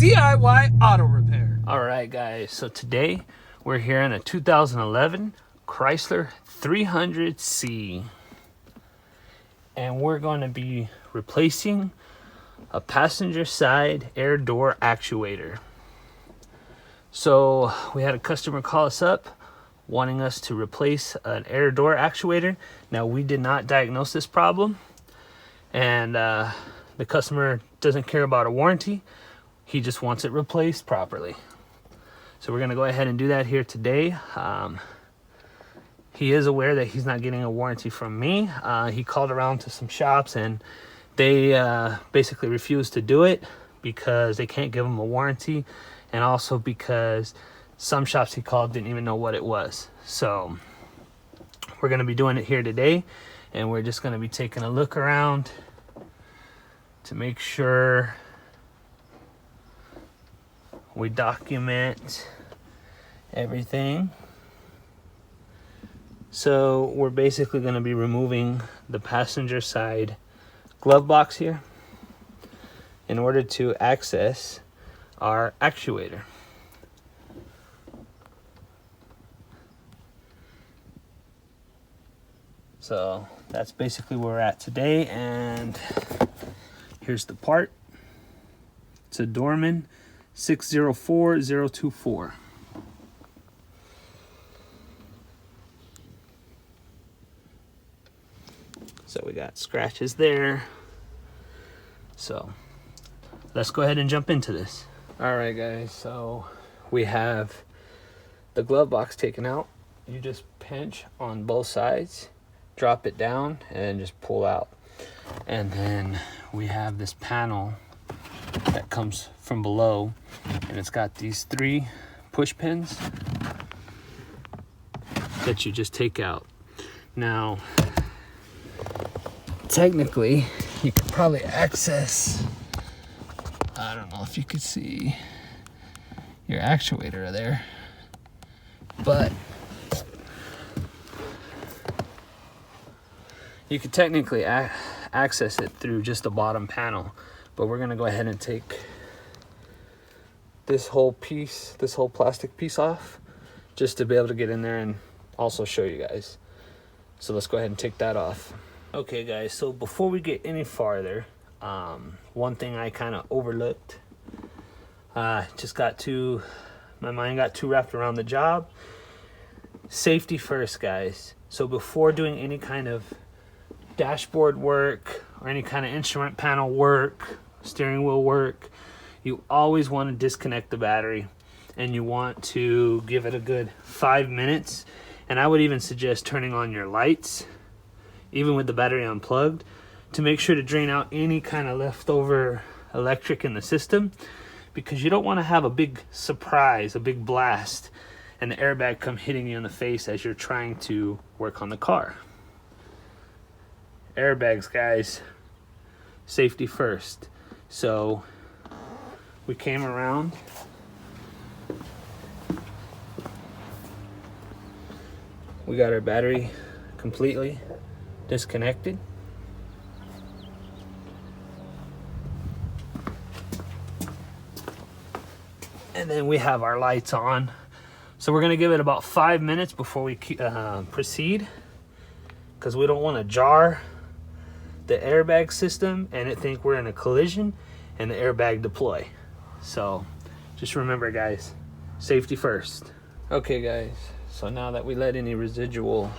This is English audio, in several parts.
DIY auto repair. All right, guys, so today we're here in a 2011 Chrysler 300C, and we're going to be replacing a passenger side air door actuator. So we had a customer call us up wanting us to replace an air door actuator. Now, we did not diagnose this problem, and the customer doesn't care about a warranty. He just wants it replaced properly. So we're gonna go ahead and do that here today. He is aware that he's not getting a warranty from me. He called around to some shops and they basically refused to do it because they can't give him a warranty, and also because some shops he called didn't even know what it was. So we're gonna be doing it here today, and we're just gonna be taking a look around to make sure we document everything. So we're basically going to be removing the passenger side glove box here in order to access our actuator. So that's basically where we're at today, and here's the part. It's a Dorman 604024. So we got scratches there. So let's go ahead and jump into this. All right, guys, so we have the glove box taken out. You just pinch on both sides, drop it down, and just pull out. And then we have this panel that comes from below, and it's got these 3 push pins that you just take out. Now, technically, you could probably access, I don't know if you could see your actuator there, but you could technically access it through just the bottom panel. But we're gonna go ahead and take this whole piece, this whole plastic piece off, just to be able to get in there and also show you guys. So let's go ahead and take that off. Okay, guys, so before we get any farther, one thing I kind of overlooked, my mind got too wrapped around the job. Safety first, guys. So before doing any kind of dashboard work or any kind of instrument panel work, steering wheel work, you always want to disconnect the battery, and you want to give it a good 5 minutes. And I would even suggest turning on your lights, even with the battery unplugged, to make sure to drain out any kind of leftover electric in the system, because you don't want to have a big surprise, a big blast, and the airbag come hitting you in the face as you're trying to work on the car. Airbags, guys, safety first. So we came around, we got our battery completely disconnected. And then we have our lights on. So we're gonna give it about 5 minutes before we proceed, because we don't want to jar the airbag system and it think we're in a collision and the airbag deploy. So just remember, guys, safety first. Okay, guys, so now that we let any residual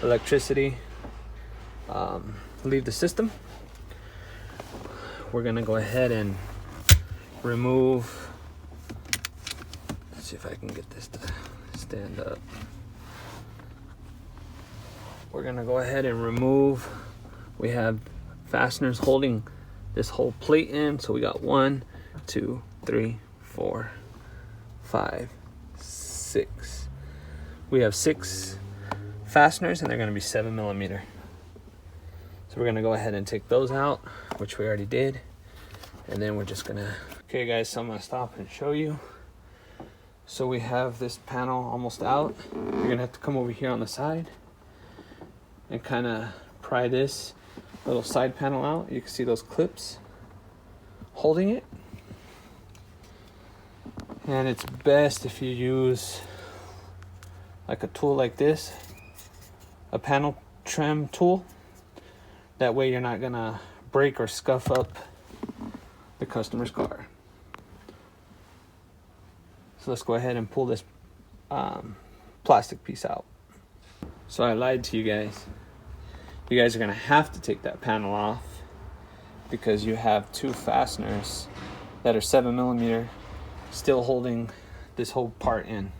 electricity leave the system, we're gonna go ahead and remove, let's see if I can get this to stand up. We're gonna go ahead and remove, we have fasteners holding this whole plate in. So we got 1, 2, 3, 4, 5, 6. We have 6 fasteners, and they're gonna be 7mm. So we're gonna go ahead and take those out, which we already did. And then we're just gonna, okay, guys, so I'm gonna stop and show you. So we have this panel almost out. You're gonna have to come over here on the side and kind of pry this little side panel out. You can see those clips holding it. And it's best if you use like a tool like this, a panel trim tool. That way you're not gonna break or scuff up the customer's car. So let's go ahead and pull this plastic piece out. So I lied to you guys. You guys are gonna have to take that panel off because you have two fasteners that are 7mm still holding this whole part in.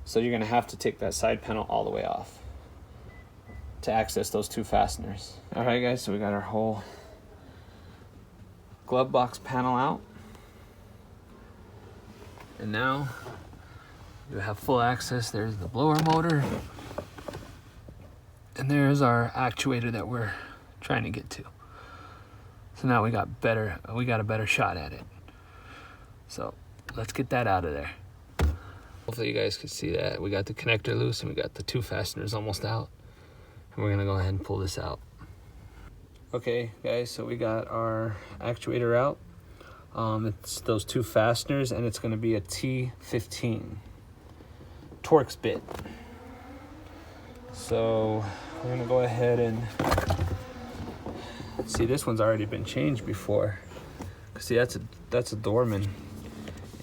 So you're gonna have to take that side panel all the way off to access those two fasteners. All right guys, so we got our whole glove box panel out. And now you have full access. There's the blower motor. And there's our actuator that we're trying to get to. So now we got a better shot at it. So let's get that out of there. Hopefully you guys can see that. We got the connector loose and we got the two fasteners almost out. And we're gonna go ahead and pull this out. Okay guys, so we got our actuator out. It's those two fasteners and it's gonna be a T15 Torx bit. So we're gonna go ahead and see, this one's already been changed before. See, that's a Dorman,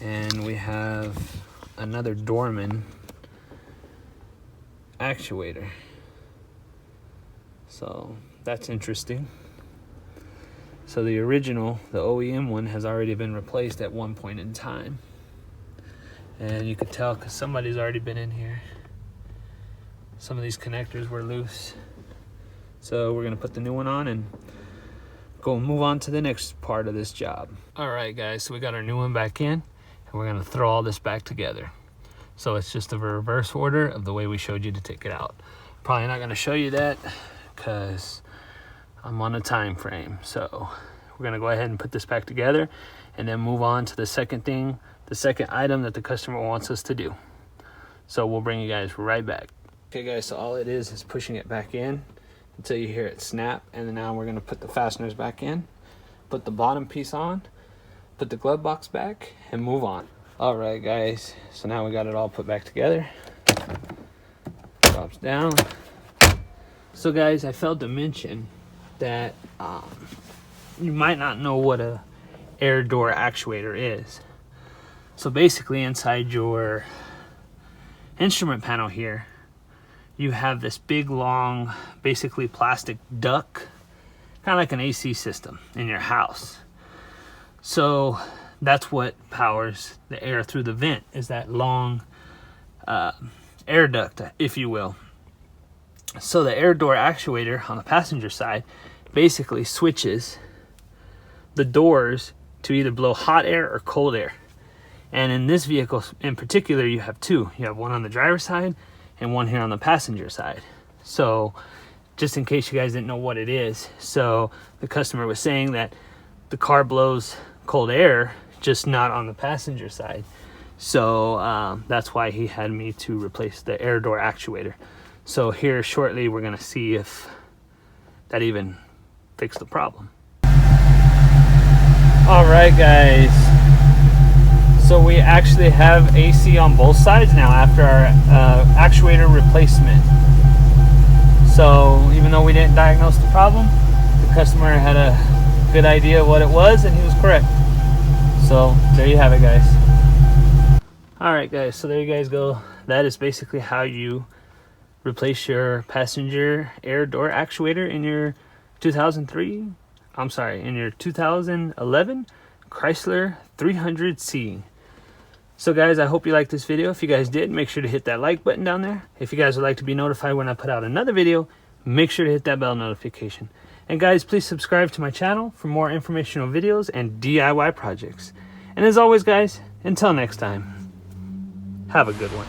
and we have another Dorman actuator. So that's interesting. So the original, the OEM one, has already been replaced at one point in time. And you could tell because somebody's already been in here. Some of these connectors were loose. So we're gonna put the new one on and go move on to the next part of this job. All right guys, so we got our new one back in and we're gonna throw all this back together. So it's just a reverse order of the way we showed you to take it out. Probably not gonna show you that because I'm on a time frame. So we're gonna go ahead and put this back together and then move on to the second thing, the second item that the customer wants us to do. So we'll bring you guys right back. Okay guys, so all it is pushing it back in until you hear it snap, and then now we're gonna put the fasteners back in, put the bottom piece on, put the glove box back, and move on. All right guys, so now we got it all put back together. Drops down. So guys, I failed to mention that you might not know what a air door actuator is. So basically inside your instrument panel here, you have this big long, basically plastic duct, kind of like an AC system in your house. So that's what powers the air through the vent, is that long air duct, if you will. So the air door actuator on the passenger side basically switches the doors to either blow hot air or cold air. And in this vehicle in particular, you have two. You have one on the driver's side and one here on the passenger side. So just in case you guys didn't know what it is, so the customer was saying that the car blows cold air, just not on the passenger side. So that's why he had me to replace the air door actuator. So here shortly we're gonna see if that even fixed the problem. All right guys, so we actually have AC on both sides now after our actuator replacement. So even though we didn't diagnose the problem, the customer had a good idea of what it was and he was correct. So there you have it guys. All right guys, so there you guys go. That is basically how you replace your passenger air door actuator in your 2011 Chrysler 300C. So guys, I hope you liked this video. If you guys did, make sure to hit that like button down there. If you guys would like to be notified when I put out another video, make sure to hit that bell notification. And guys, please subscribe to my channel for more informational videos and DIY projects. And as always guys, until next time, have a good one.